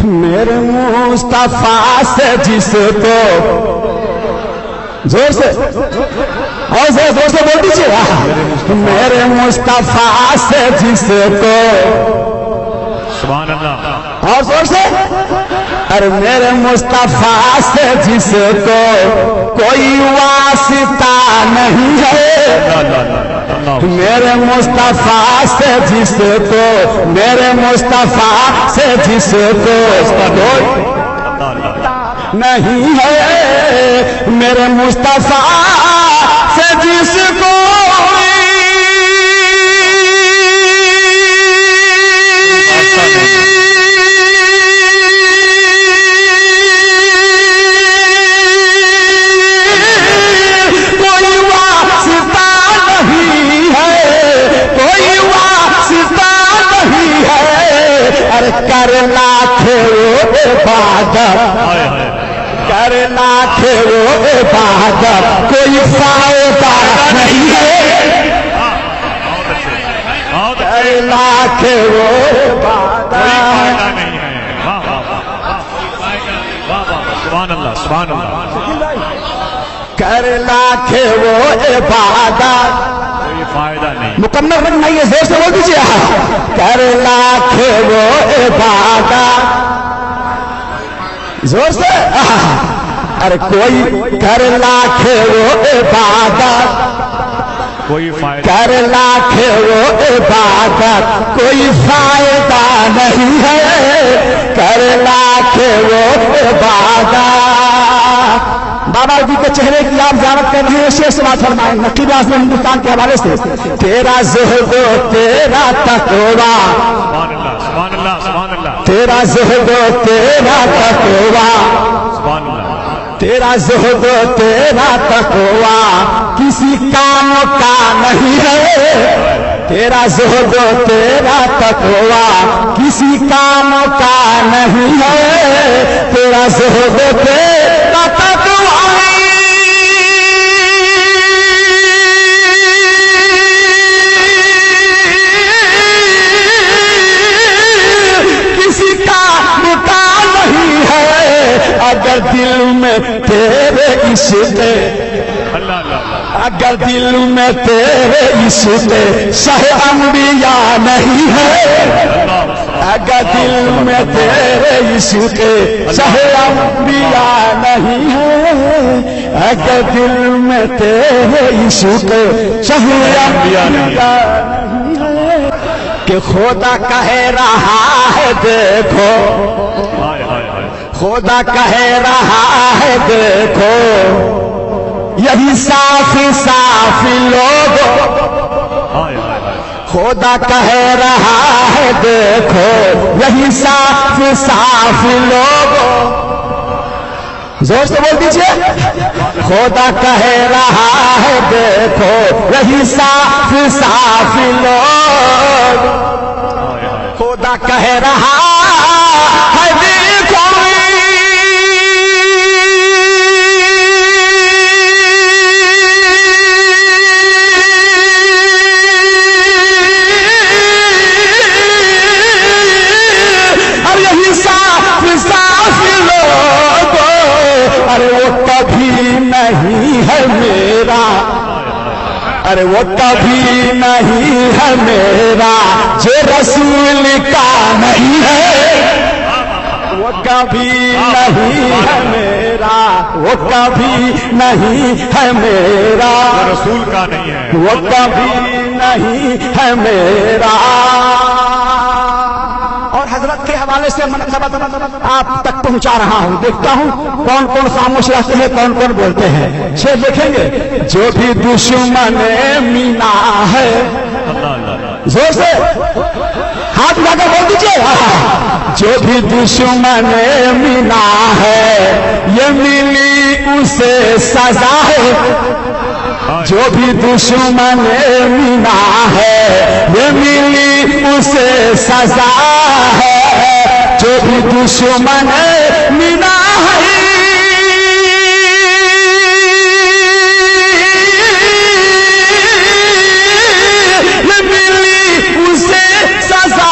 میرے مصطفیٰ سے جس کو زور سے اور زور سے بول دیجیے میرے مصطفیٰ سے جس کو سبحان اللہ اور زور سے ارے میرے مصطفیٰ سے جس کو کوئی واسطہ نہیں ہے میرے مصطفیٰ سے جس کو میرے مصطفیٰ سے جس کو نہیں ہے میرے مصطفیٰ سے جس کو کر لاکھ وہ عبادت کر لاکھ وہ عبادت کوئی فائدہ نہیں ہے کر لاکھ وہ عبادت سبحان اللہ سبحان اللہ کر لاکھ وہ عبادت کوئی فائدہ نہیں مکمل رکھنا یہ زور سے بول دیجیے کر لاکھ وہ عبادت زور سے ارے کوئی کر لاکھ وہ عبادت کوئی فائدہ کر لاکھ وہ عبادت کوئی فائدہ نہیں ہے کر لاکھ وہ عبادت بابا جی کے چہرے کی آپ زیارت کر رہے ہیں شیخ سے بات فرمائیں نقیب اعظم ہندوستان کے حوالے سے تیرا زہد و تیرا تقویٰ سبحان اللہ سبحان اللہ سبحان اللہ تیرا زہد و تیرا تقویٰ سبحان اللہ تیرا زہد و تیرا تقویٰ کسی کام کا نہیں ہے تیرا زہد و تیرا تقویٰ کسی کام کا نہیں ہے تیرا زہد و تیرا تقویٰ کسی کام کا نہیں ہے اگر دل میں تیرے عشق اگر دل میں تیرے عشق شہ انبیاء نہیں ہے اگر دل میں تیرے عشق شہ انبیاء نہیں ہے اگر دل میں تیرے عشق شہ انبیاء نہیں ہے کہ خدا کہہ رہا ہے دیکھو خدا کہہ رہا ہے دیکھو یہی صاف صاف لوگ خدا کہہ رہا ہے دیکھو یہی صاف صاف لوگ زور سے بول دیجیے خدا کہہ رہا ہے دیکھو یہی صاف صاف لوگ خدا کہہ رہا ہے دیکھو ارے وہ کبھی نہیں ہے میرا ارے وہ کبھی نہیں ہے میرا جو رسول کا نہیں ہے وہ کبھی نہیں ہے میرا وہ کبھی نہیں ہے میرا رسول کا نہیں ہے وہ کبھی نہیں ہے میرا اور حضرت کے حوالے سے منقبت آپ تک پہنچا رہا ہوں دیکھتا ہوں کون کون خاموش رہتے ہیں کون کون بولتے ہیں شیر دیکھیں گے جو بھی دشمن مینا ہے زور سے ہاتھ لگا بول دیجیے جو بھی دشمن مینا ہے یہ ملی اسے سزا ہے جو بھی دشمن مینا ہے یہ ملی اسے سزا ہے جو بھی دشمن مینا ہے یہ ملی اسے سزا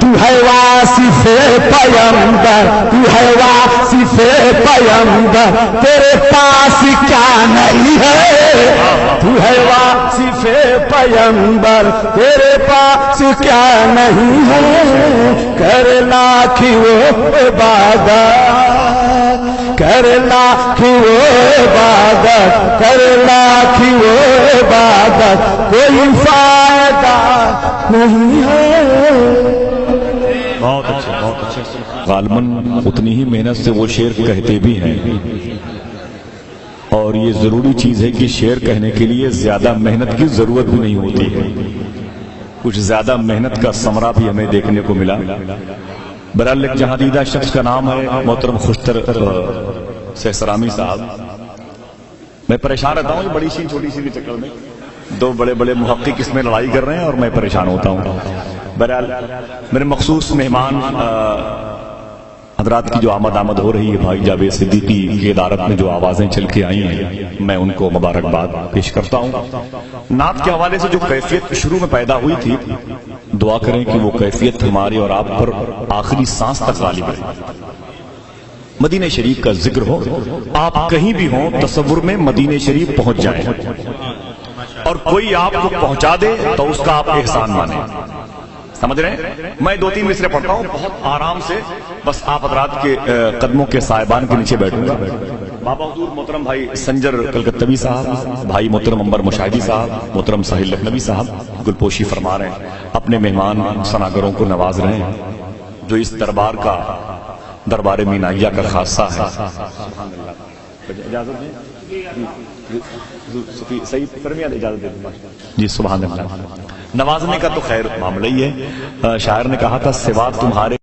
تو ہے واصف پیمبر، تو ہے واصف پیمبر، تیرے پاس کیا نہیں ہے؟ تو ہے واصف پیمبر، تیرے پاس کیا نہیں ہے؟ کرنا کہ وہ عبادت، کرنا کہ وہ عبادت، کرنا کہ وہ عبادت کوئی فائدہ نہیں ہے۔ بہت اچھے بہت اچھے۔ غالباً اتنی ہی محنت سے وہ شعر کہتے بھی ہیں، اور یہ ضروری چیز ہے کہ شعر کہنے کے لیے زیادہ محنت کی ضرورت بھی نہیں ہوتی ہے، کچھ زیادہ محنت کا ثمرہ بھی ہمیں دیکھنے کو ملا۔ برحال ایک جہاندیدہ شخص کا نام ہے محترم خوشتر سہسرامی صاحب۔ میں پریشان رہتا ہوں یہ بڑی سی چھوٹی سی کے چکر میں، دو بڑے بڑے محقق اس میں لڑائی کر رہے ہیں اور میں پریشان ہوتا ہوں۔ برحال میرے مخصوص مہمان حضرات کی جو آمد ہو رہی ہے، بھائی جاوید صدیقی کی ادارت میں جو آوازیں چل کے آئی ہیں، میں ان کو مبارکباد پیش کرتا ہوں۔ نعت کے حوالے سے جو کیفیت شروع میں پیدا ہوئی تھی، دعا کریں کہ وہ کیفیت ہماری اور آپ پر آخری سانس تک غالب رہے۔ مدینہ شریف کا ذکر ہو، آپ کہیں بھی ہوں تصور میں مدینہ شریف پہنچ جائیں، اور کوئی آپ کو پہنچا دے تو اس کا آپ احسان مانیں۔ سمجھ رہے ہیں؟ میں 2-3 مصرے پڑھتا ہوں بہت آرام سے، بس آپ حضرات کے قدموں کے سائبان کے نیچے بیٹھوں گا۔ بابا حضور محترم بھائی سنجر کلکتوی صاحب، بھائی محترم عمر مشاہدی صاحب، محترم ساحل لکھنوی صاحب گلپوشی فرما رہے ہیں، اپنے مہمان ثناگروں کو نواز رہے ہیں، جو اس دربار کا دربار مینائیہ کا خاصہ ہے۔ اجازت دیں صحیح فرمیات، اجازت دیں جی۔ سبحان اللہ۔ نوازنے کا تو خیر معاملہ ہی ہے۔ شاعر نے کہا تھا سوا تمہارے